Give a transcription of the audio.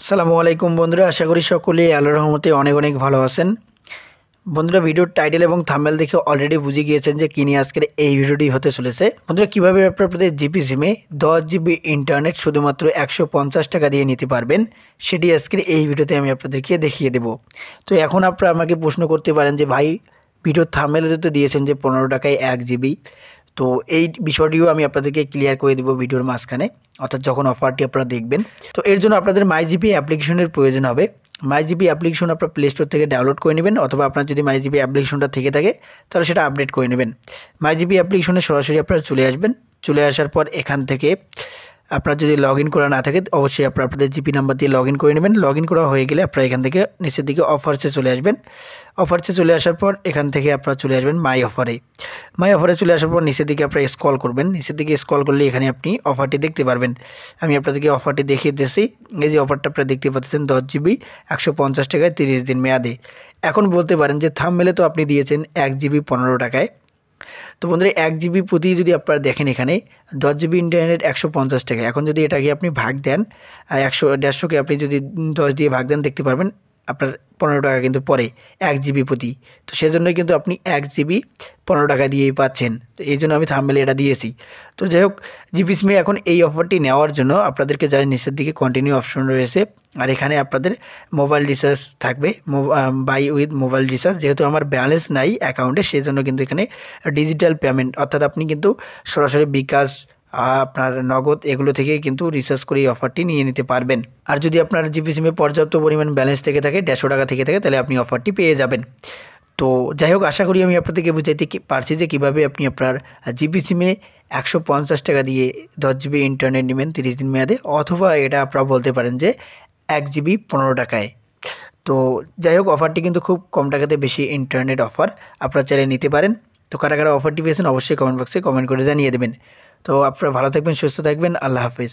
আসসালামু আলাইকুম বন্ধুরা, আশা করি সকলেই আল্লাহর রহমতে অনেক অনেক ভালো আছেন। বন্ধুরা, ভিডিওর টাইটেল এবং থাম্বনেল দেখে অলরেডি বুঝে গিয়েছেন যে কি নিয়ে আজকের এই ভিডিওটি হতে চলেছে। বন্ধুরা, কীভাবে আপনাদের জিপি সিমে 10 জিবি ইন্টারনেট শুধুমাত্র 150 টাকা দিয়ে নিতে পারবেন, সেটি আজকের এই ভিডিওতে আমি আপনাদেরকে দেখিয়ে দেব। তো এখন আপনারা আমাকে প্রশ্ন করতে পারেন যে ভাই, ভিডিওর থাম্বনেলে তো দিয়েছেন যে 15 টাকায় 1 জিবি। তো এই বিষয়টিও আমি আপনাদেরকে ক্লিয়ার করে দেবো ভিডিওর মাঝখানে, অর্থাৎ যখন অফারটি আপনারা দেখবেন। তো এর জন্য আপনাদের মাইজিপি অ্যাপ্লিকেশনের প্রয়োজন হবে। মাইজিপি অ্যাপ্লিকেশন আপনার প্লে স্টোর থেকে ডাউনলোড করে নেবেন, অথবা আপনার যদি মাইজিপি অ্যাপ্লিকেশনটা থেকে থাকে তাহলে সেটা আপডেট করে নেবেন। মাইজিপি অ্যাপ্লিকেশনে সরাসরি আপনারা চলে আসবেন। চলে আসার পর এখান থেকে আপনার যদি লগ ইন করা না থাকে অবশ্যই আপনাদের জিপি নাম্বার দিয়ে লগ ইন করে নেবেন। লগ ইন করা হয়ে গেলে আপনারা এখান থেকে নিচের দিকে অফারসে চলে আসবেন। অফারসে চলে আসার পর এখান থেকে আপনারা চলে আসবেন মাই অফারে। মাই অফারে চলে আসার পর নিচের দিকে আপনারা স্ক্রল করবেন। নিচের দিকে স্ক্রল করলে এখানে আপনি অফারটি দেখতে পারবেন। আমি আপনাদেরকে অফারটি দেখিয়ে দিয়েছি। এই যে অফারটা আপনারা দেখতে পাচ্ছেন 10 জিবি 150 টাকায় 30 দিন মেয়াদে। এখন বলতে পারেন যে থাম্বনেলে তো আপনি দিয়েছেন 1 জিবি 15 টাকায়। তো বন্ধুরা, 1 জিবি প্রতি যদি আপনারা দেখেন এখানে 10 জিবি ইন্টারনেট 150 টাকা। এখন যদি এটাকে আপনি ভাগ দেন 150-150কে আপনি যদি 10 দিয়ে ভাগ দেন, দেখতে পারবেন আপনার 15 টাকা কিন্তু পড়ে 1 জিবি প্রতি। তো সেজন্যই কিন্তু আপনি 1 জিবি 15 টাকা দিয়েই পাচ্ছেন। তো এই জন্য আমি থাম্বনেলে এটা দিয়েছি। তো যাই হোক, জিপি সিমে এখন এই অফারটি নেওয়ার জন্য আপনাদেরকে যাই নিচের দিকে কন্টিনিউ অপশন রয়েছে, আর এখানে আপনাদের মোবাইল রিচার্জ থাকবে, বাই উইথ মোবাইল রিচার্জ। যেহেতু আমার ব্যালেন্স নাই অ্যাকাউন্টে, সেই জন্য কিন্তু এখানে ডিজিটাল পেমেন্ট, অর্থাৎ আপনি কিন্তু সরাসরি বিকাশ, আপনার নগদ এগুলো থেকেই কিন্তু রিচার্জ করে এই অফারটি নিয়ে নিতে পারবেন। আর যদি আপনার জিপি সিমে পর্যাপ্ত পরিমাণ ব্যালেন্স থেকে থাকে, 150 টাকা থেকে থাকে, তাহলে আপনি অফারটি পেয়ে যাবেন। তো যাই হোক, আশা করি আমি আপনাদেরকে বুঝাইতে পারছি যে কীভাবে আপনি আপনার জিপি সিমে 150 টাকা দিয়ে 10 জিবি ইন্টারনেট নেবেন 30 দিন মেয়াদে, অথবা এটা আপনারা বলতে পারেন যে 1 জিবি 15 টাকায়। তো যাই হোক, অফারটি কিন্তু খুব কম টাকাতে বেশি ইন্টারনেট অফার, আপনারা চাইলে নিতে পারেন। তো কারা কারা অফারটি পেয়েছেন অবশ্যই কমেন্ট বক্সে কমেন্ট করে জানিয়ে দেবেন। তো আপনারা ভালো থাকবেন, সুস্থ থাকবেন, আল্লাহ হাফিজ।